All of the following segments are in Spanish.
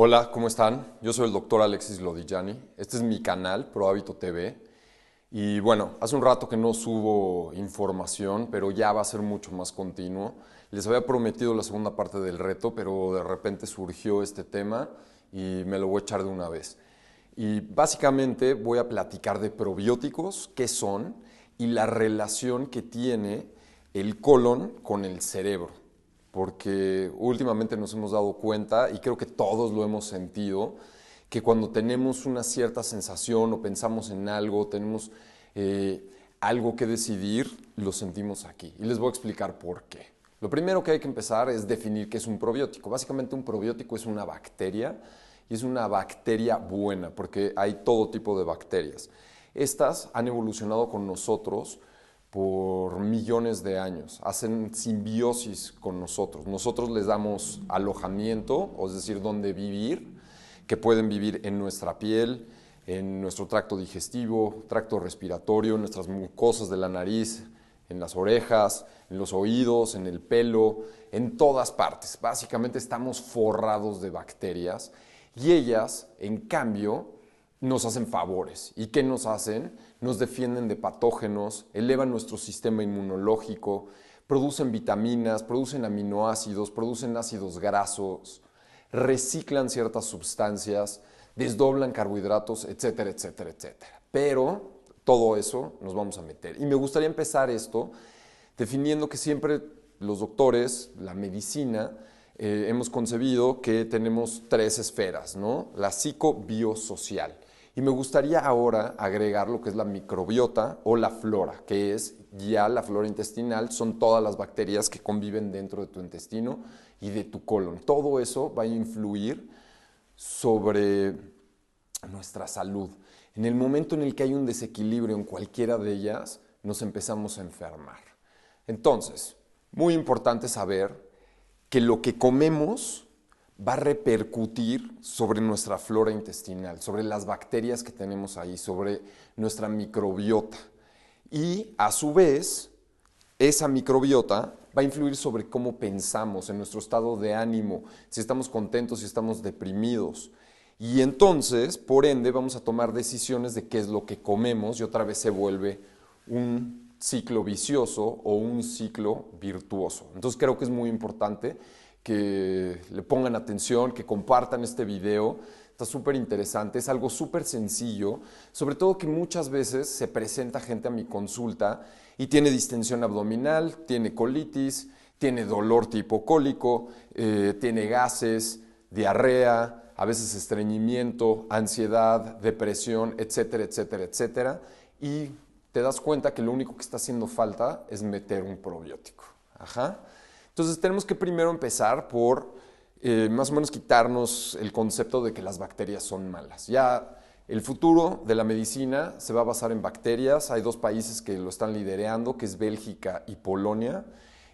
Hola, ¿cómo están? Yo soy el doctor Alexis Lodillani. Este es mi canal, ProHábito TV. Y bueno, hace un rato que no subo información, pero ya va a ser mucho más continuo. Les había prometido la segunda parte del reto, pero de repente surgió este tema y me lo voy a echar de una vez. Y básicamente voy a platicar de probióticos, qué son, y la relación que tiene el colon con el cerebro. Porque últimamente nos hemos dado cuenta, y creo que todos lo hemos sentido, que cuando tenemos una cierta sensación o pensamos en algo, tenemos algo que decidir, lo sentimos aquí. Y les voy a explicar por qué. Lo primero que hay que empezar es definir qué es un probiótico. Básicamente un probiótico es una bacteria y es una bacteria buena porque hay todo tipo de bacterias. Estas han evolucionado con nosotros por millones de años, hacen simbiosis con nosotros. Nosotros les damos alojamiento, es decir, donde vivir, que pueden vivir en nuestra piel, en nuestro tracto digestivo, tracto respiratorio, en nuestras mucosas de la nariz, en las orejas, en los oídos, en el pelo, en todas partes. Básicamente estamos forrados de bacterias y ellas, en cambio, nos hacen favores. ¿Y qué nos hacen? Nos defienden de patógenos, elevan nuestro sistema inmunológico, producen vitaminas, producen aminoácidos, producen ácidos grasos, reciclan ciertas sustancias, desdoblan carbohidratos, etcétera, etcétera, etcétera. Pero todo eso nos vamos a meter. Y me gustaría empezar esto definiendo que siempre los doctores, la medicina, hemos concebido que tenemos tres esferas, ¿no? La psicobiosocial. Y me gustaría ahora agregar lo que es la microbiota o la flora, que es ya la flora intestinal, son todas las bacterias que conviven dentro de tu intestino y de tu colon. Todo eso va a influir sobre nuestra salud. En el momento en el que hay un desequilibrio en cualquiera de ellas, nos empezamos a enfermar. Entonces, muy importante saber que lo que comemos va a repercutir sobre nuestra flora intestinal, sobre las bacterias que tenemos ahí, sobre nuestra microbiota. Y a su vez, esa microbiota va a influir sobre cómo pensamos, en nuestro estado de ánimo, si estamos contentos, si estamos deprimidos. Y entonces, por ende, vamos a tomar decisiones de qué es lo que comemos y otra vez se vuelve un ciclo vicioso o un ciclo virtuoso. Entonces creo que es muy importante que le pongan atención, que compartan este video. Está súper interesante, es algo súper sencillo, sobre todo que muchas veces se presenta gente a mi consulta y tiene distensión abdominal, tiene colitis, tiene dolor tipo cólico, tiene gases, diarrea, a veces estreñimiento, ansiedad, depresión, etcétera, etcétera, etcétera. Y te das cuenta que lo único que está haciendo falta es meter un probiótico. Ajá. Entonces tenemos que primero empezar por más o menos quitarnos el concepto de que las bacterias son malas. Ya el futuro de la medicina se va a basar en bacterias. Hay dos países que lo están liderando, que es Bélgica y Polonia.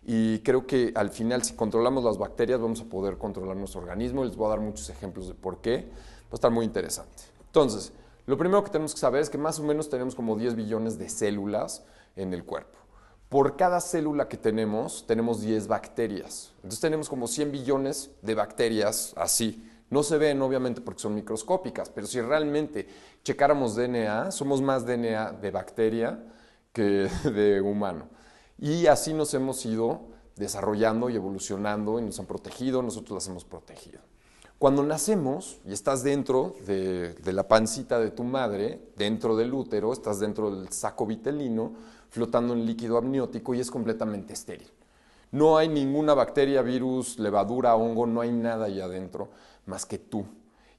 Y creo que al final, si controlamos las bacterias, vamos a poder controlar nuestro organismo. Les voy a dar muchos ejemplos de por qué. Va a estar muy interesante. Entonces, lo primero que tenemos que saber es que más o menos tenemos como 10 billones de células en el cuerpo. Por cada célula que tenemos 10 bacterias. Entonces tenemos como 100 billones de bacterias así. No se ven obviamente porque son microscópicas, pero si realmente checáramos DNA, somos más DNA de bacteria que de humano. Y así nos hemos ido desarrollando y evolucionando y nos han protegido, nosotros las hemos protegido. Cuando nacemos y estás dentro de la pancita de tu madre, dentro del útero, estás dentro del saco vitelino, flotando en líquido amniótico y es completamente estéril. No hay ninguna bacteria, virus, levadura, hongo, no hay nada ahí adentro más que tú.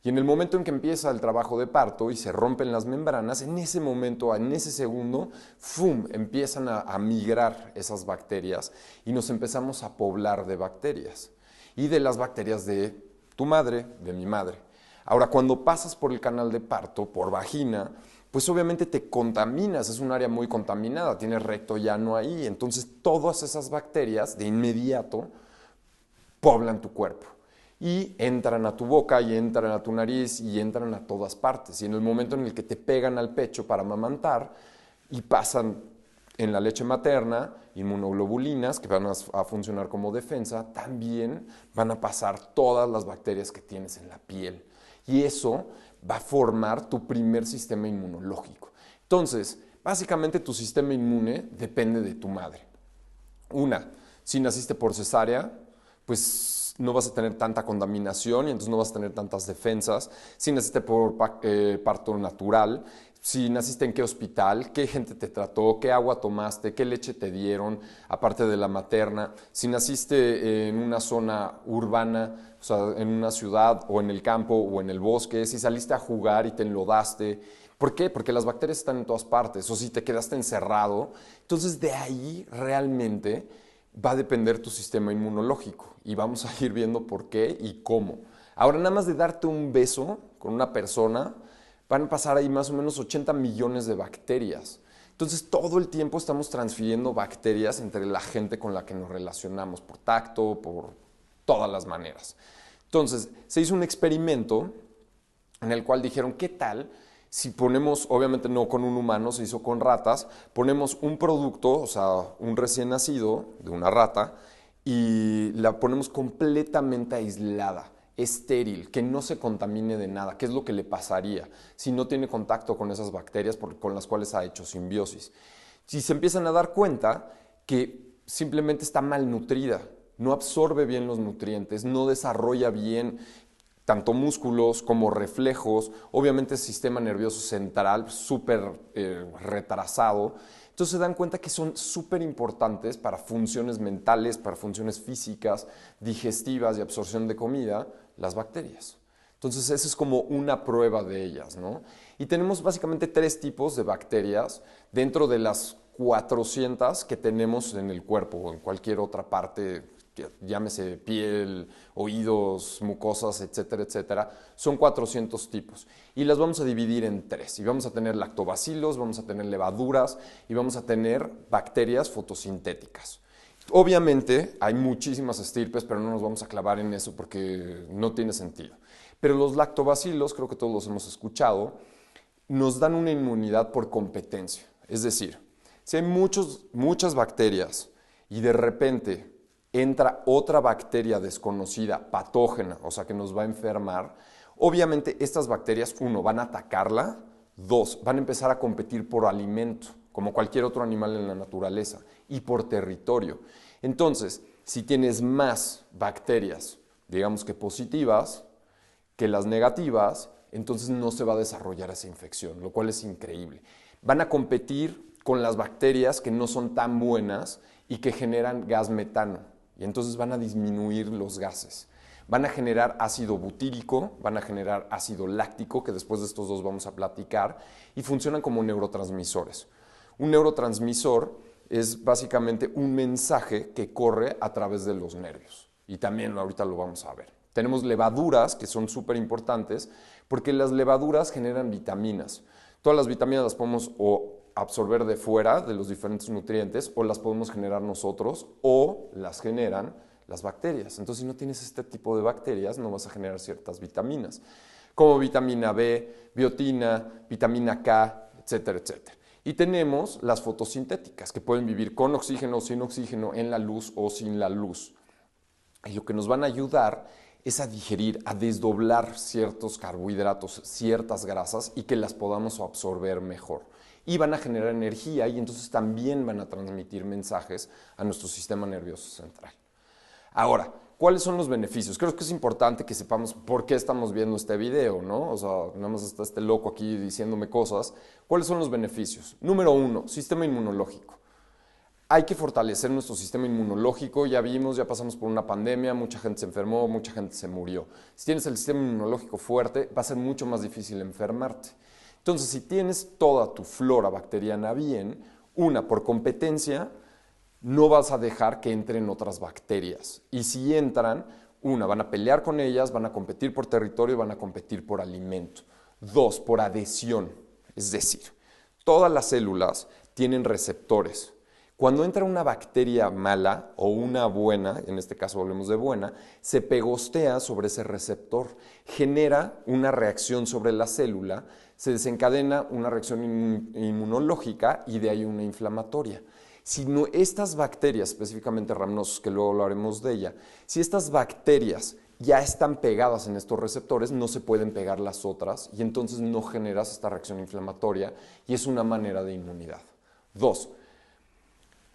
Y en el momento en que empieza el trabajo de parto y se rompen las membranas, en ese momento, en ese segundo, ¡fum!, empiezan a migrar esas bacterias y nos empezamos a poblar de bacterias. Y de las bacterias de tu madre, de mi madre. Ahora, cuando pasas por el canal de parto, por vagina, pues obviamente te contaminas, es un área muy contaminada, tienes recto llano ahí, entonces todas esas bacterias de inmediato poblan tu cuerpo y entran a tu boca y entran a tu nariz y entran a todas partes. Y en el momento en el que te pegan al pecho para amamantar y pasan en la leche materna, inmunoglobulinas que van a funcionar como defensa, también van a pasar todas las bacterias que tienes en la piel. Y eso va a formar tu primer sistema inmunológico. Entonces, básicamente tu sistema inmune depende de tu madre. Si naciste por cesárea, pues no vas a tener tanta contaminación y entonces no vas a tener tantas defensas. Si naciste por parto natural, si naciste en qué hospital, qué gente te trató, qué agua tomaste, qué leche te dieron, aparte de la materna. Si naciste en una zona urbana, o sea, en una ciudad o en el campo o en el bosque, si saliste a jugar y te enlodaste. ¿Por qué? Porque las bacterias están en todas partes, o si te quedaste encerrado. Entonces de ahí realmente va a depender tu sistema inmunológico y vamos a ir viendo por qué y cómo. Ahora, nada más de darte un beso con una persona, van a pasar ahí más o menos 80 millones de bacterias. Entonces, todo el tiempo estamos transfiriendo bacterias entre la gente con la que nos relacionamos, por tacto, por todas las maneras. Entonces, se hizo un experimento en el cual dijeron, ¿qué tal si ponemos, obviamente no con un humano, se hizo con ratas, ponemos un producto, o sea, un recién nacido de una rata, y la ponemos completamente aislada, estéril, que no se contamine de nada? ¿Qué es lo que le pasaría si no tiene contacto con esas bacterias con las cuales ha hecho simbiosis? Si se empiezan a dar cuenta que simplemente está malnutrida, no absorbe bien los nutrientes, no desarrolla bien tanto músculos como reflejos, obviamente el sistema nervioso central súper retrasado. Entonces se dan cuenta que son súper importantes para funciones mentales, para funciones físicas, digestivas y absorción de comida, las bacterias. Entonces esa es como una prueba de ellas, ¿no? Y tenemos básicamente 3 tipos de bacterias dentro de las 400 que tenemos en el cuerpo o en cualquier otra parte, llámese piel, oídos, mucosas, etcétera, etcétera. Son 400 tipos y las vamos a dividir en 3. Y vamos a tener lactobacilos, vamos a tener levaduras y vamos a tener bacterias fotosintéticas. Obviamente hay muchísimas estirpes, pero no nos vamos a clavar en eso porque no tiene sentido. Pero los lactobacilos, creo que todos los hemos escuchado, nos dan una inmunidad por competencia. Es decir, si hay muchas bacterias y de repente entra otra bacteria desconocida, patógena, o sea que nos va a enfermar, obviamente estas bacterias, 1, van a atacarla, 2, van a empezar a competir por alimento, como cualquier otro animal en la naturaleza, y por territorio. Entonces, si tienes más bacterias, digamos que positivas, que las negativas, entonces no se va a desarrollar esa infección, lo cual es increíble. Van a competir con las bacterias que no son tan buenas y que generan gas metano. Y entonces van a disminuir los gases. Van a generar ácido butírico, van a generar ácido láctico, que después de estos dos vamos a platicar, y funcionan como neurotransmisores. Un neurotransmisor es básicamente un mensaje que corre a través de los nervios. Y también ahorita lo vamos a ver. Tenemos levaduras, que son súper importantes, porque las levaduras generan vitaminas. Todas las vitaminas las podemos absorber de fuera, de los diferentes nutrientes, o las podemos generar nosotros, o las generan las bacterias. Entonces, si no tienes este tipo de bacterias, no vas a generar ciertas vitaminas, como vitamina B, biotina, vitamina K, etcétera, etcétera. Y tenemos las fotosintéticas, que pueden vivir con oxígeno o sin oxígeno, en la luz o sin la luz. Y lo que nos van a ayudar es a digerir, a desdoblar ciertos carbohidratos, ciertas grasas, y que las podamos absorber mejor. Y van a generar energía y entonces también van a transmitir mensajes a nuestro sistema nervioso central. Ahora, ¿cuáles son los beneficios? Creo que es importante que sepamos por qué estamos viendo este video, ¿no? O sea, nada más está este loco aquí diciéndome cosas. ¿Cuáles son los beneficios? Número 1, sistema inmunológico. Hay que fortalecer nuestro sistema inmunológico. Ya vimos, ya pasamos por una pandemia, mucha gente se enfermó, mucha gente se murió. Si tienes el sistema inmunológico fuerte, va a ser mucho más difícil enfermarte. Entonces, si tienes toda tu flora bacteriana bien, por competencia, no vas a dejar que entren otras bacterias. Y si entran, van a pelear con ellas, van a competir por territorio y van a competir por alimento. 2, por adhesión. Es decir, todas las células tienen receptores. Cuando entra una bacteria mala o una buena, en este caso hablemos de buena, se pegostea sobre ese receptor, genera una reacción sobre la célula, se desencadena una reacción inmunológica y de ahí una inflamatoria. Si no, estas bacterias, específicamente Rhamnosus, que luego hablaremos de ella, si estas bacterias ya están pegadas en estos receptores, no se pueden pegar las otras y entonces no generas esta reacción inflamatoria y es una manera de inmunidad. 2.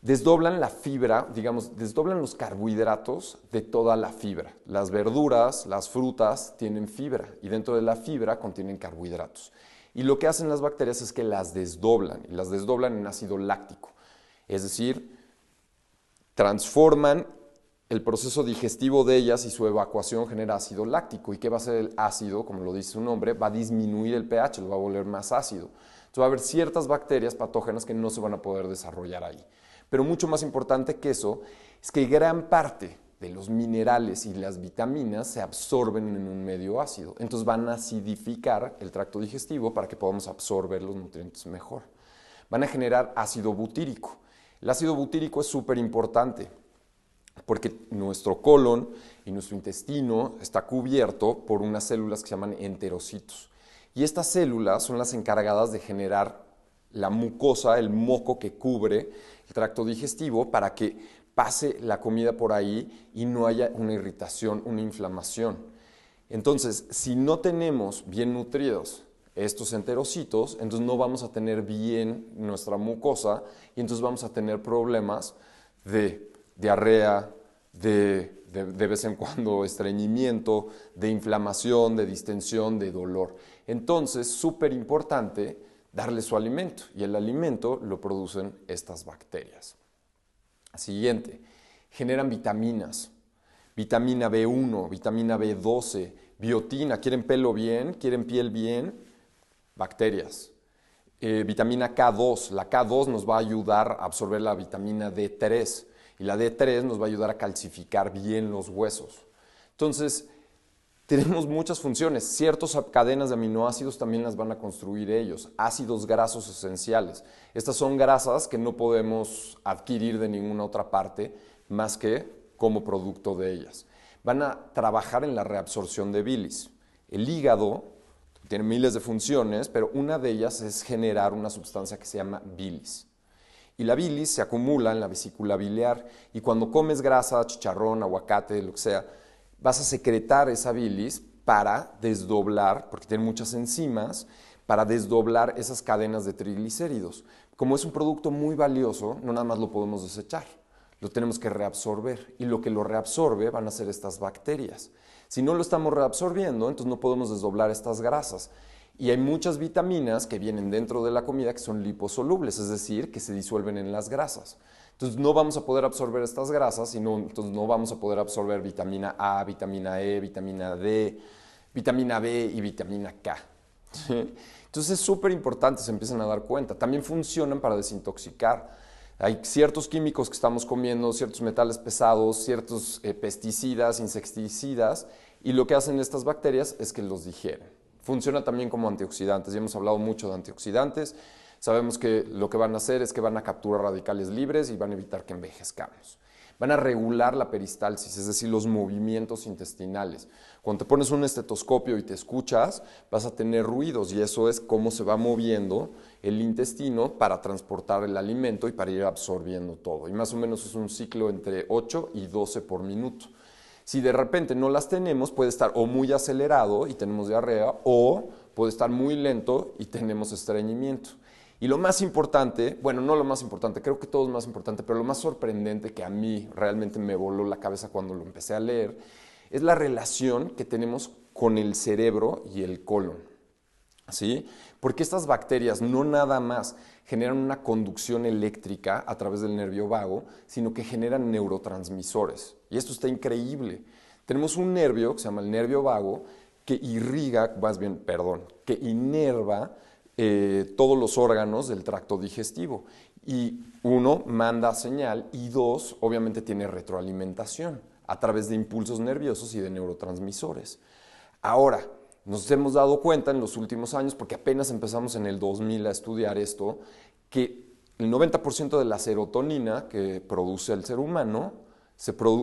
Desdoblan la fibra, digamos, desdoblan los carbohidratos de toda la fibra. Las verduras, las frutas tienen fibra y dentro de la fibra contienen carbohidratos. Y lo que hacen las bacterias es que las desdoblan y las desdoblan en ácido láctico. Es decir, transforman el proceso digestivo de ellas y su evacuación genera ácido láctico. ¿Y qué va a hacer el ácido? Como lo dice su nombre, va a disminuir el pH, lo va a volver más ácido. Entonces va a haber ciertas bacterias patógenas que no se van a poder desarrollar ahí. Pero mucho más importante que eso es que gran parte de los minerales y las vitaminas se absorben en un medio ácido. Entonces van a acidificar el tracto digestivo para que podamos absorber los nutrientes mejor. Van a generar ácido butírico. El ácido butírico es súper importante porque nuestro colon y nuestro intestino está cubierto por unas células que se llaman enterocitos. Y estas células son las encargadas de generar la mucosa, el moco que cubre el tracto digestivo para que pase la comida por ahí y no haya una irritación, una inflamación. Entonces, si no tenemos bien nutridos estos enterocitos, entonces no vamos a tener bien nuestra mucosa y entonces vamos a tener problemas de diarrea, de vez en cuando estreñimiento, de inflamación, de distensión, de dolor. Entonces, súper importante darle su alimento y el alimento lo producen estas bacterias. Siguiente, generan vitaminas, vitamina B1, vitamina B12, biotina, ¿quieren pelo bien? ¿Quieren piel bien? Bacterias. Vitamina K2, la K2 nos va a ayudar a absorber la vitamina D3 y la D3 nos va a ayudar a calcificar bien los huesos. Entonces, tenemos muchas funciones. Ciertas cadenas de aminoácidos también las van a construir ellos. Ácidos grasos esenciales. Estas son grasas que no podemos adquirir de ninguna otra parte más que como producto de ellas. Van a trabajar en la reabsorción de bilis. El hígado tiene miles de funciones, pero una de ellas es generar una sustancia que se llama bilis. Y la bilis se acumula en la vesícula biliar y cuando comes grasa, chicharrón, aguacate, lo que sea, vas a secretar esa bilis para desdoblar, porque tiene muchas enzimas, para desdoblar esas cadenas de triglicéridos. Como es un producto muy valioso, no nada más lo podemos desechar, lo tenemos que reabsorber y lo que lo reabsorbe van a ser estas bacterias. Si no lo estamos reabsorbiendo, entonces no podemos desdoblar estas grasas. Y hay muchas vitaminas que vienen dentro de la comida que son liposolubles, es decir, que se disuelven en las grasas. Entonces no vamos a poder absorber estas grasas, entonces no vamos a poder absorber vitamina A, vitamina E, vitamina D, vitamina B y vitamina K. ¿Sí? Entonces es súper importante, se empiezan a dar cuenta. También funcionan para desintoxicar. Hay ciertos químicos que estamos comiendo, ciertos metales pesados, ciertos pesticidas, insecticidas, y lo que hacen estas bacterias es que los digieren. Funciona también como antioxidantes, ya hemos hablado mucho de antioxidantes. Sabemos que lo que van a hacer es que van a capturar radicales libres y van a evitar que envejezcamos. Van a regular la peristalsis, es decir, los movimientos intestinales. Cuando te pones un estetoscopio y te escuchas, vas a tener ruidos y eso es cómo se va moviendo el intestino para transportar el alimento y para ir absorbiendo todo. Y más o menos es un ciclo entre 8 y 12 por minuto. Si de repente no las tenemos, puede estar o muy acelerado y tenemos diarrea o puede estar muy lento y tenemos estreñimiento. Y lo más importante, bueno, no lo más importante, creo que todo es más importante, pero lo más sorprendente que a mí realmente me voló la cabeza cuando lo empecé a leer, es la relación que tenemos con el cerebro y el colon. ¿Sí? Porque estas bacterias no nada más generan una conducción eléctrica a través del nervio vago, sino que generan neurotransmisores. Y esto está increíble. Tenemos un nervio que se llama el nervio vago que que inerva todos los órganos del tracto digestivo. Y uno, manda señal y dos, obviamente tiene retroalimentación a través de impulsos nerviosos y de neurotransmisores. Ahora, nos hemos dado cuenta en los últimos años, porque apenas empezamos en el 2000 a estudiar esto, que el 90% de la serotonina que produce el ser humano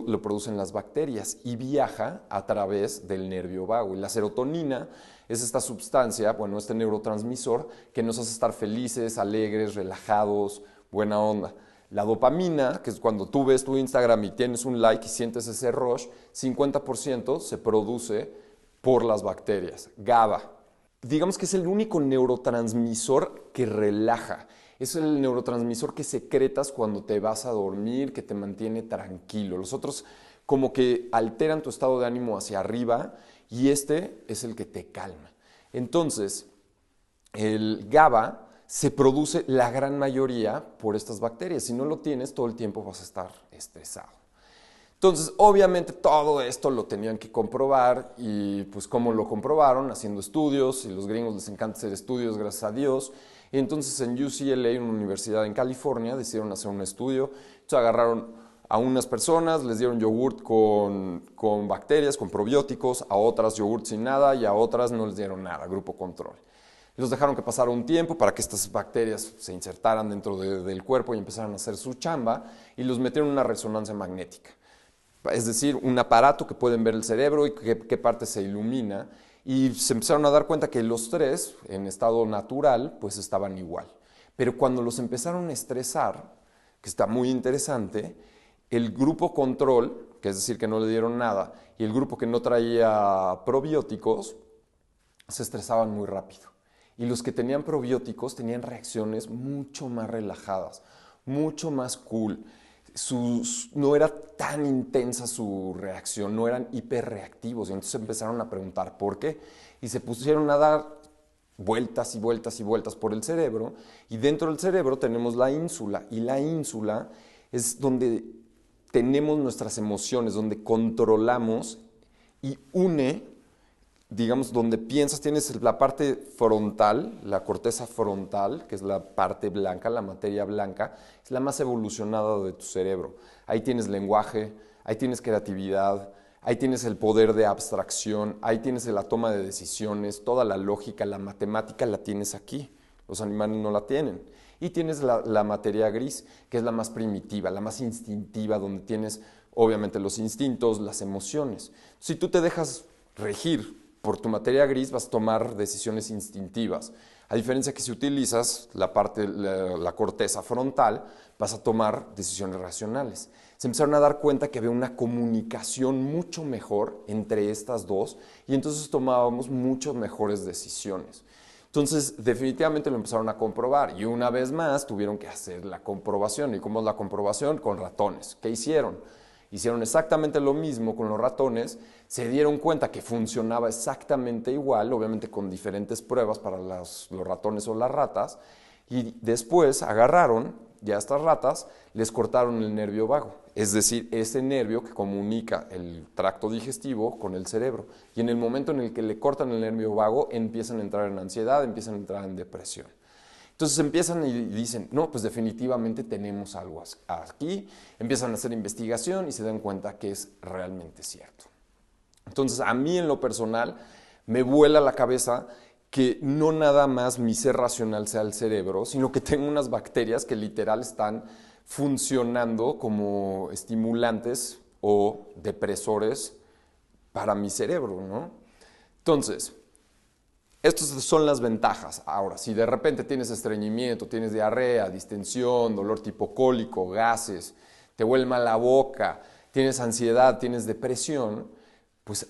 lo producen las bacterias y viaja a través del nervio vago. Y la serotonina es esta sustancia, bueno, este neurotransmisor que nos hace estar felices, alegres, relajados, buena onda. La dopamina, que es cuando tú ves tu Instagram y tienes un like y sientes ese rush, 50% se produce por las bacterias. GABA. Digamos que es el único neurotransmisor que relaja. Es el neurotransmisor que secretas cuando te vas a dormir, que te mantiene tranquilo. Los otros como que alteran tu estado de ánimo hacia arriba y este es el que te calma. Entonces, el GABA se produce la gran mayoría por estas bacterias. Si no lo tienes, todo el tiempo vas a estar estresado. Entonces, obviamente todo esto lo tenían que comprobar y pues ¿cómo lo comprobaron? Haciendo estudios, y los gringos les encanta hacer estudios, gracias a Dios. Y entonces en UCLA, una universidad en California, decidieron hacer un estudio. Entonces agarraron a unas personas, les dieron yogurt con bacterias, con probióticos, a otras yogurt sin nada y a otras no les dieron nada, grupo control. Los dejaron que pasara un tiempo para que estas bacterias se insertaran dentro del cuerpo y empezaran a hacer su chamba y los metieron en una resonancia magnética. Es decir, un aparato que pueden ver el cerebro y qué parte se ilumina, y se empezaron a dar cuenta que los tres, en estado natural, pues estaban igual. Pero cuando los empezaron a estresar, que está muy interesante, el grupo control, que es decir, que no le dieron nada, y el grupo que no traía probióticos, se estresaban muy rápido. Y los que tenían probióticos tenían reacciones mucho más relajadas, mucho más cool. No era tan intensa su reacción, no eran hiperreactivos. Y entonces empezaron a preguntar por qué. Y se pusieron a dar vueltas y vueltas y vueltas por el cerebro. Y dentro del cerebro tenemos la ínsula. Y la ínsula es donde tenemos nuestras emociones, donde controlamos y une, digamos, donde piensas, tienes la parte frontal, la corteza frontal, que es la parte blanca, la materia blanca, es la más evolucionada de tu cerebro. Ahí tienes lenguaje, ahí tienes creatividad, ahí tienes el poder de abstracción, ahí tienes la toma de decisiones, toda la lógica, la matemática la tienes aquí. Los animales no la tienen. Y tienes la materia gris, que es la más primitiva, la más instintiva, donde tienes obviamente los instintos, las emociones. Si tú te dejas regir por tu materia gris, vas a tomar decisiones instintivas. A diferencia que si utilizas la corteza frontal, vas a tomar decisiones racionales. Se empezaron a dar cuenta que había una comunicación mucho mejor entre estas dos y entonces tomábamos muchas mejores decisiones. Entonces, definitivamente lo empezaron a comprobar y una vez más tuvieron que hacer la comprobación. ¿Y cómo es la comprobación? Con ratones. ¿Qué hicieron? Hicieron exactamente lo mismo con los ratones, se dieron cuenta que funcionaba exactamente igual, obviamente con diferentes pruebas para los ratones o las ratas, y después agarraron, ya a estas ratas, les cortaron el nervio vago, es decir, ese nervio que comunica el tracto digestivo con el cerebro. Y en el momento en el que le cortan el nervio vago, empiezan a entrar en ansiedad, empiezan a entrar en depresión. Entonces empiezan y dicen, no, pues definitivamente tenemos algo aquí, empiezan a hacer investigación y se dan cuenta que es realmente cierto. Entonces a mí en lo personal me vuela la cabeza que no nada más mi ser racional sea el cerebro, sino que tengo unas bacterias que literal están funcionando como estimulantes o depresores para mi cerebro, ¿no? Entonces, estas son las ventajas. Ahora, si de repente tienes estreñimiento, tienes diarrea, distensión, dolor tipo cólico, gases, te huele mal la boca, tienes ansiedad, tienes depresión, pues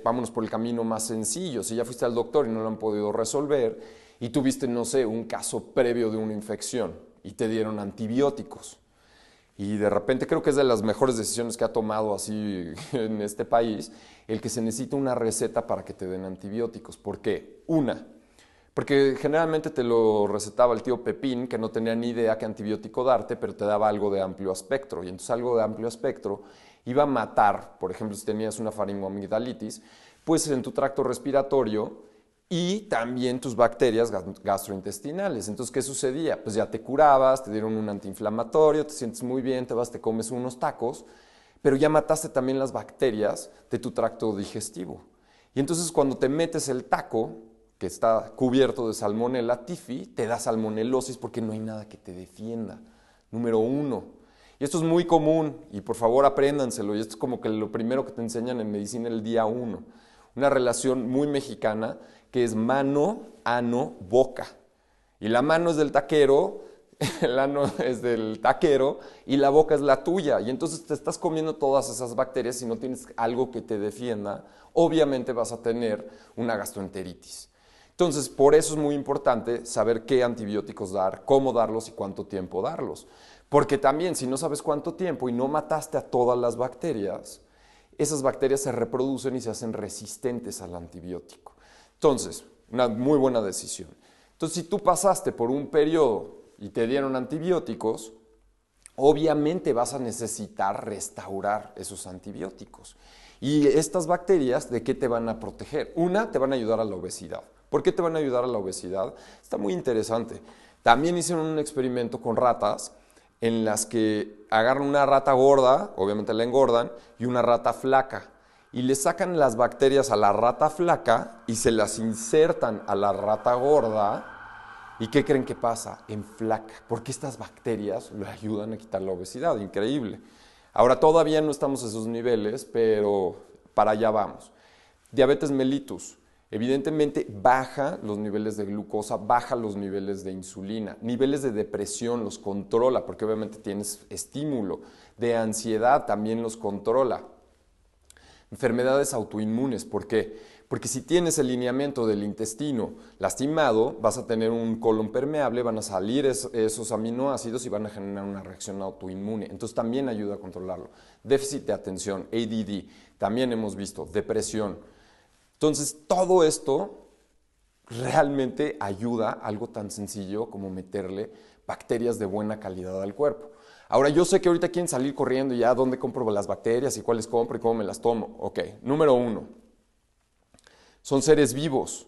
vámonos por el camino más sencillo. Si ya fuiste al doctor y no lo han podido resolver y tuviste, no sé, un caso previo de una infección y te dieron antibióticos. Y de repente creo que es de las mejores decisiones que ha tomado así en este país el que se necesita una receta para que te den antibióticos. ¿Por qué? Porque generalmente te lo recetaba el tío Pepín, que no tenía ni idea qué antibiótico darte, pero te daba algo de amplio espectro. Y entonces algo de amplio espectro iba a matar, por ejemplo, si tenías una faringoamigdalitis, pues en tu tracto respiratorio y también tus bacterias gastrointestinales. Entonces, ¿qué sucedía? Pues ya te curabas, te dieron un antiinflamatorio, te sientes muy bien, te comes unos tacos, pero ya mataste también las bacterias de tu tracto digestivo. Y entonces cuando te metes el taco, que está cubierto de Salmonella typhi, te da salmonelosis porque no hay nada que te defienda. Número 1. Y esto es muy común, y por favor apréndanselo, y esto es como que lo primero que te enseñan en medicina el día 1. Una relación muy mexicana que es mano, ano, boca. Y la mano es del taquero, el ano es del taquero y la boca es la tuya. Y entonces te estás comiendo todas esas bacterias y no tienes algo que te defienda, obviamente vas a tener una gastroenteritis. Entonces, por eso es muy importante saber qué antibióticos dar, cómo darlos y cuánto tiempo darlos. Porque también, si no sabes cuánto tiempo y no mataste a todas las bacterias, esas bacterias se reproducen y se hacen resistentes al antibiótico. Entonces, una muy buena decisión. Entonces, si tú pasaste por un periodo y te dieron antibióticos, obviamente vas a necesitar restaurar esos antibióticos. Y estas bacterias, ¿de qué te van a proteger? Una, te van a ayudar a la obesidad. ¿Por qué te van a ayudar a la obesidad? Está muy interesante. También hicieron un experimento con ratas en las que agarran una rata gorda, obviamente la engordan, y una rata flaca. Y le sacan las bacterias a la rata flaca y se las insertan a la rata gorda. ¿Y qué creen que pasa? Enflaca, porque estas bacterias le ayudan a quitar la obesidad, increíble. Ahora todavía no estamos a esos niveles, pero para allá vamos. Diabetes mellitus, evidentemente baja los niveles de glucosa, baja los niveles de insulina, niveles de depresión los controla, porque obviamente tienes estímulo, de ansiedad también los controla. Enfermedades autoinmunes, ¿por qué? Porque si tienes el lineamiento del intestino lastimado, vas a tener un colon permeable, van a salir esos aminoácidos y van a generar una reacción autoinmune. Entonces también ayuda a controlarlo. Déficit de atención, ADD, también hemos visto, depresión. Entonces todo esto realmente ayuda a algo tan sencillo como meterle bacterias de buena calidad al cuerpo. Ahora, yo sé que ahorita quieren salir corriendo y ya dónde compro las bacterias y cuáles compro y cómo me las tomo. Ok, número 1, son seres vivos.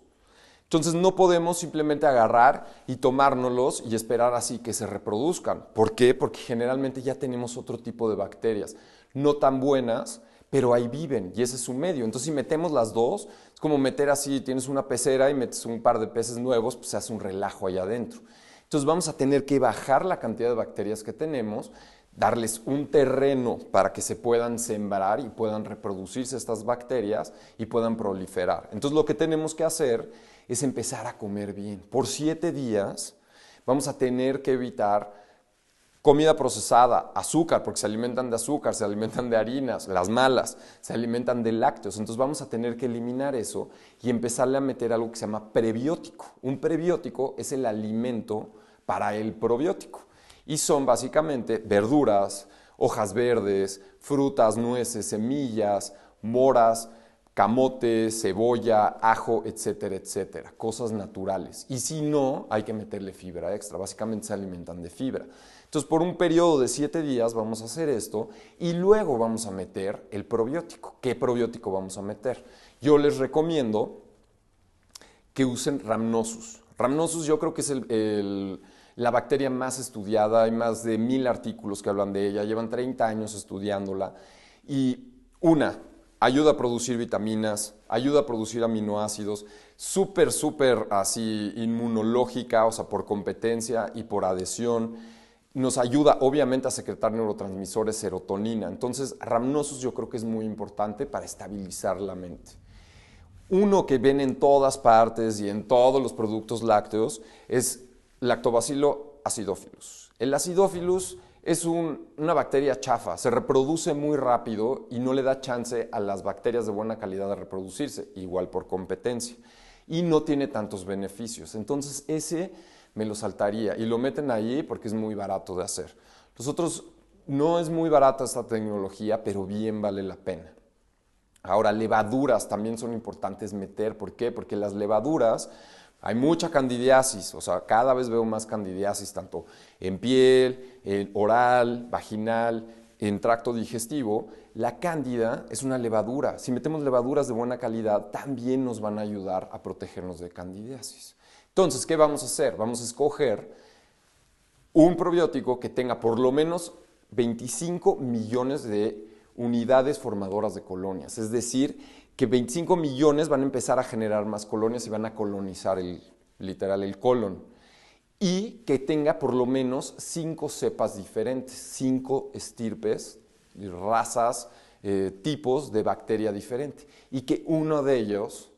Entonces no podemos simplemente agarrar y tomárnoslos y esperar así que se reproduzcan. ¿Por qué? Porque generalmente ya tenemos otro tipo de bacterias, no tan buenas, pero ahí viven y ese es su medio. Entonces si metemos las dos, es como meter así, tienes una pecera y metes un par de peces nuevos, pues se hace un relajo allá adentro. Entonces vamos a tener que bajar la cantidad de bacterias que tenemos, darles un terreno para que se puedan sembrar y puedan reproducirse estas bacterias y puedan proliferar. Entonces lo que tenemos que hacer es empezar a comer bien. Por 7 días vamos a tener que evitar comida procesada, azúcar, porque se alimentan de azúcar, se alimentan de harinas, las malas, se alimentan de lácteos. Entonces vamos a tener que eliminar eso y empezarle a meter algo que se llama prebiótico. Un prebiótico es el alimento para el probiótico. Y son básicamente verduras, hojas verdes, frutas, nueces, semillas, moras, camote, cebolla, ajo, etcétera, etcétera. Cosas naturales. Y si no, hay que meterle fibra extra. Básicamente se alimentan de fibra. Entonces, por un periodo de 7 días vamos a hacer esto y luego vamos a meter el probiótico. ¿Qué probiótico vamos a meter? Yo les recomiendo que usen Rhamnosus. Rhamnosus yo creo que es la bacteria más estudiada, hay más de 1000 artículos que hablan de ella, llevan 30 años estudiándola y ayuda a producir vitaminas, ayuda a producir aminoácidos, súper así inmunológica, o sea, por competencia y por adhesión, nos ayuda obviamente a secretar neurotransmisores, serotonina, entonces Rhamnosus yo creo que es muy importante para estabilizar la mente. Uno que ven en todas partes y en todos los productos lácteos es Lactobacillus acidophilus. El acidophilus es una bacteria chafa, se reproduce muy rápido y no le da chance a las bacterias de buena calidad de reproducirse, igual por competencia, y no tiene tantos beneficios. Entonces ese me lo saltaría y lo meten ahí porque es muy barato de hacer. Los otros no es muy barata esta tecnología, pero bien vale la pena. Ahora, levaduras también son importantes meter. ¿Por qué? Porque las levaduras, hay mucha candidiasis, o sea, cada vez veo más candidiasis, tanto en piel, en oral, vaginal, en tracto digestivo. La cándida es una levadura. Si metemos levaduras de buena calidad, también nos van a ayudar a protegernos de candidiasis. Entonces, ¿qué vamos a hacer? Vamos a escoger un probiótico que tenga por lo menos 25 millones de unidades formadoras de colonias, es decir, que 25 millones van a empezar a generar más colonias y van a colonizar literal el colon. Y que tenga por lo menos 5 cepas diferentes, 5 estirpes, razas, tipos de bacteria diferente. Y que uno de ellos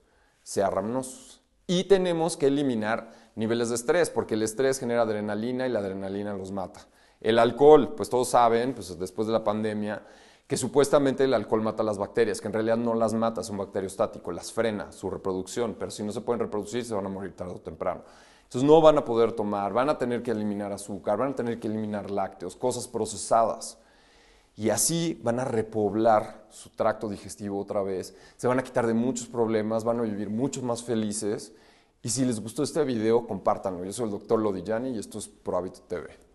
sea Rhamnosus. Y tenemos que eliminar niveles de estrés, porque el estrés genera adrenalina y la adrenalina los mata. El alcohol, pues todos saben, pues después de la pandemia, que supuestamente el alcohol mata las bacterias, que en realidad no las mata, es un bacteriostático, las frena su reproducción, pero si no se pueden reproducir se van a morir tarde o temprano. Entonces no van a poder tomar, van a tener que eliminar azúcar, van a tener que eliminar lácteos, cosas procesadas. Y así van a repoblar su tracto digestivo otra vez, se van a quitar de muchos problemas, van a vivir mucho más felices. Y si les gustó este video, compártanlo. Yo soy el Dr. Lodijani y esto es Pro Hábito TV.